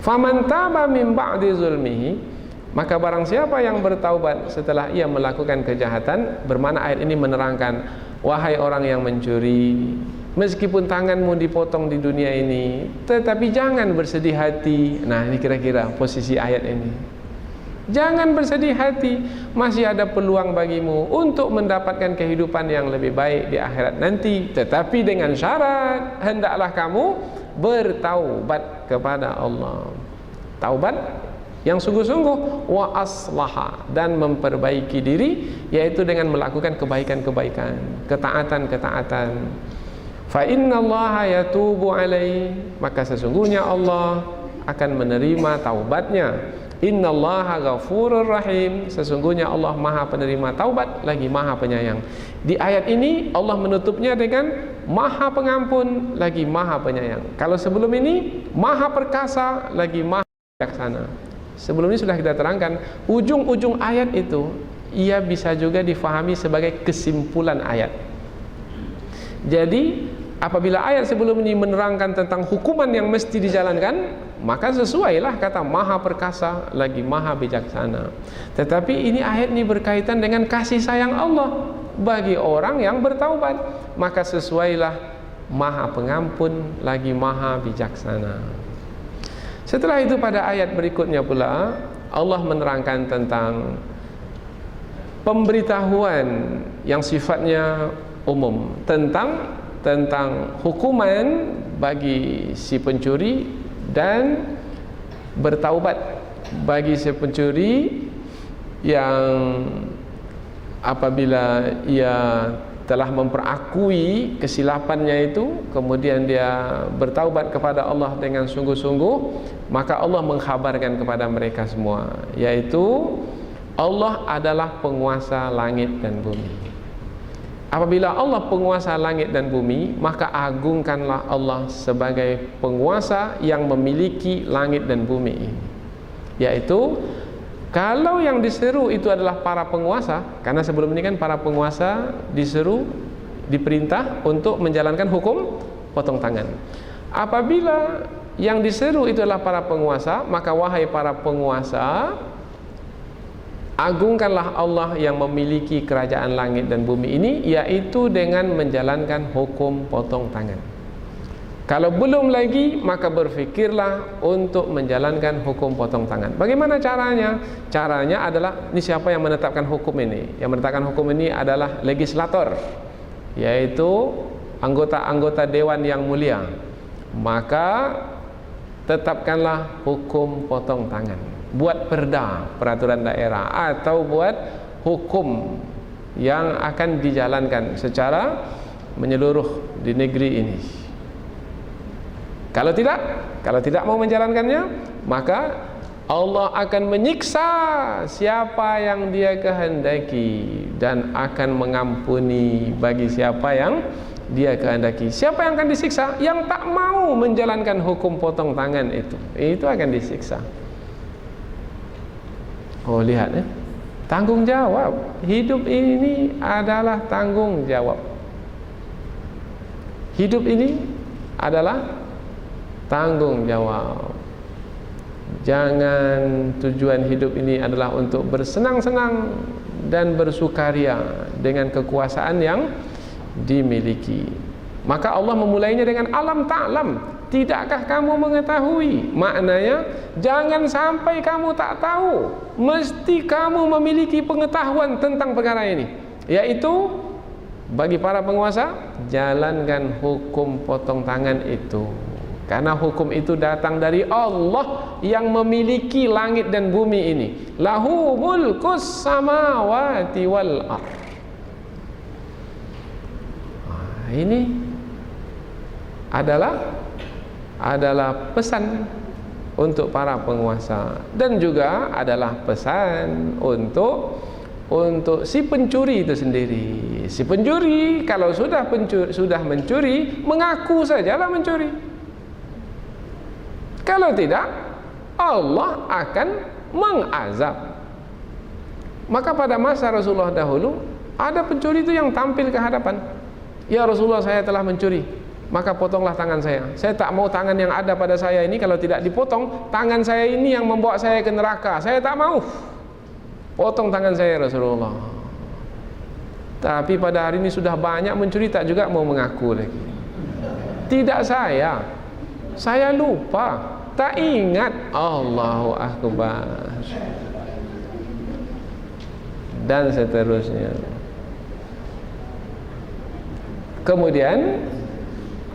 Faman taba min ba'di zulmihi, maka barang siapa yang bertaubat setelah ia melakukan kejahatan, bermakna ayat ini menerangkan, wahai orang yang mencuri, meskipun tanganmu dipotong di dunia ini, tetapi jangan bersedih hati. Nah, ini kira-kira posisi ayat ini. Jangan bersedih hati, masih ada peluang bagimu untuk mendapatkan kehidupan yang lebih baik di akhirat nanti. Tetapi dengan syarat, hendaklah kamu bertaubat kepada Allah. Taubat yang sungguh-sungguh, wa aslaha, dan memperbaiki diri, yaitu dengan melakukan kebaikan-kebaikan, ketaatan-ketaatan. Fa innallaha yatubu alaihi, maka sesungguhnya Allah akan menerima taubatnya. Innallaha ghafurur rahim, sesungguhnya Allah Maha penerima taubat lagi Maha penyayang. Di ayat ini Allah menutupnya dengan Maha pengampun lagi Maha penyayang. Kalau sebelum ini Maha perkasa lagi Maha bijaksana. Sebelum ini sudah kita terangkan, ujung-ujung ayat itu ia bisa juga difahami sebagai kesimpulan ayat. Jadi apabila ayat sebelum ini menerangkan tentang hukuman yang mesti dijalankan, maka sesuailah kata Maha perkasa lagi Maha bijaksana. Tetapi ini ayat ini berkaitan dengan kasih sayang Allah bagi orang yang bertaubat, maka sesuailah Maha pengampun lagi Maha bijaksana. Setelah itu pada ayat berikutnya pula Allah menerangkan tentang pemberitahuan yang sifatnya umum tentang hukuman bagi si pencuri dan bertaubat bagi si pencuri yang apabila ia telah memperakui kesilapannya itu, kemudian dia bertaubat kepada Allah dengan sungguh-sungguh, maka Allah mengkhabarkan kepada mereka semua, yaitu Allah adalah penguasa langit dan bumi. Apabila Allah penguasa langit dan bumi, maka agungkanlah Allah sebagai penguasa yang memiliki langit dan bumi ini. Yaitu, kalau yang diseru itu adalah para penguasa, karena sebelum ini kan para penguasa diperintah untuk menjalankan hukum potong tangan. Apabila yang diseru itu adalah para penguasa, maka wahai para penguasa, agungkanlah Allah yang memiliki kerajaan langit dan bumi ini, yaitu dengan menjalankan hukum potong tangan. Kalau belum lagi, maka berfikirlah untuk menjalankan hukum potong tangan. Bagaimana caranya? Caranya adalah, ini siapa yang menetapkan hukum ini? Yang menetapkan hukum ini adalah legislator, yaitu anggota-anggota dewan yang mulia. Maka tetapkanlah hukum potong tangan. Buat perda, peraturan daerah, atau buat hukum yang akan dijalankan secara menyeluruh di negeri ini. Kalau tidak mau menjalankannya, maka Allah akan menyiksa siapa yang Dia kehendaki dan akan mengampuni bagi siapa yang Dia kehendaki. Siapa yang akan disiksa? Yang tak mau menjalankan hukum potong tangan itu akan disiksa. Oh, lihat ya, tanggung jawab. Hidup ini adalah tanggung jawab. Hidup ini adalah tanggung jawab. Jangan tujuan hidup ini adalah untuk bersenang-senang dan bersukaria dengan kekuasaan yang dimiliki. Maka Allah memulainya dengan alam ta'lam. Tidakkah kamu mengetahui? Maknanya, jangan sampai kamu tak tahu. Mesti kamu memiliki pengetahuan tentang perkara ini. Yaitu, bagi para penguasa, jalankan hukum potong tangan itu. Karena hukum itu datang dari Allah yang memiliki langit dan bumi ini. Lahu mulkus samawati wal ardh. Ini adalah pesan untuk para penguasa, dan juga adalah pesan untuk si pencuri itu sendiri. Si pencuri kalau sudah mencuri, mengaku sajalah mencuri. Kalau tidak, Allah akan mengazab. Maka pada masa Rasulullah dahulu, ada pencuri itu yang tampil ke hadapan. Ya Rasulullah, saya telah mencuri, maka potonglah tangan saya. Saya tak mau tangan yang ada pada saya ini kalau tidak dipotong, tangan saya ini yang membawa saya ke neraka. Saya tak mau. Potong tangan saya Rasulullah. Tapi pada hari ini sudah banyak mencuri, tak juga mau mengaku lagi. Tidak saya lupa, tak ingat. Allahu Akbar. Dan seterusnya. Kemudian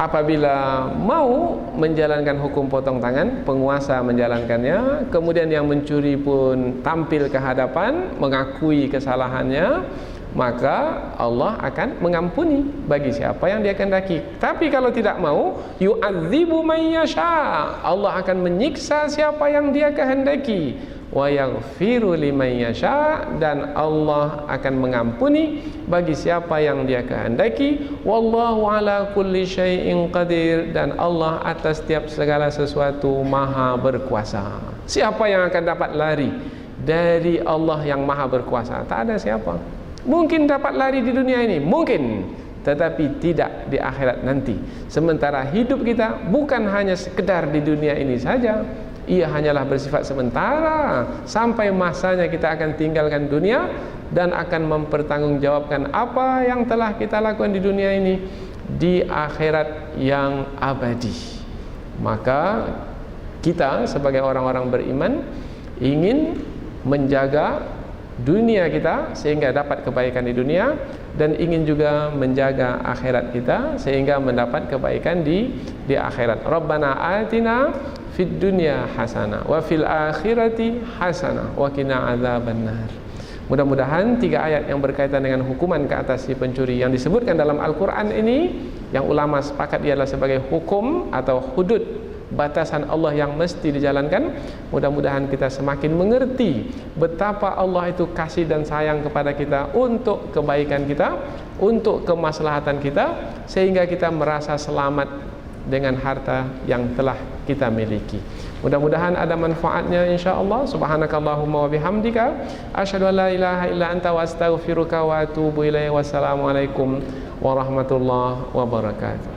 apabila mau menjalankan hukum potong tangan, penguasa menjalankannya, kemudian yang mencuri pun tampil ke hadapan mengakui kesalahannya, maka Allah akan mengampuni bagi siapa yang dia kehendaki. Tapi kalau tidak mau, yu'adzibu may yasha, Allah akan menyiksa siapa yang dia kehendaki. Wa yaghfiru liman yasha, dan Allah akan mengampuni bagi siapa yang dia kehendaki. Wallahu ala kulli syai'in qadir, dan Allah atas setiap segala sesuatu maha berkuasa. Siapa yang akan dapat lari dari Allah yang maha berkuasa? Tak ada siapa. Mungkin dapat lari di dunia ini, mungkin, tetapi tidak di akhirat nanti. Sementara hidup kita bukan hanya sekedar di dunia ini saja, ia hanyalah bersifat sementara sampai masanya kita akan tinggalkan dunia dan akan mempertanggungjawabkan apa yang telah kita lakukan di dunia ini di akhirat yang abadi. Maka kita sebagai orang-orang beriman ingin menjaga dunia kita sehingga dapat kebaikan di dunia, dan ingin juga menjaga akhirat kita sehingga mendapat kebaikan di akhirat. Rabbana atina fid dunya hasanah wa fil akhirati hasanah wa qina adzabannar. Mudah-mudahan 3 ayat yang berkaitan dengan hukuman ke atas si pencuri yang disebutkan dalam Al-Quran ini, yang ulama sepakat ia adalah sebagai hukum atau hudud, batasan Allah yang mesti dijalankan. Mudah-mudahan kita semakin mengerti betapa Allah itu kasih dan sayang kepada kita untuk kebaikan kita, untuk kemaslahatan kita, sehingga kita merasa selamat dengan harta yang telah kita miliki. Mudah-mudahan ada manfaatnya insyaallah. Subhanakallahumma wa bihamdika asyhadu an la ilaha illa anta wa astaghfiruka wa atubu ilaik. Wassalamualaikum warahmatullahi wabarakatuh.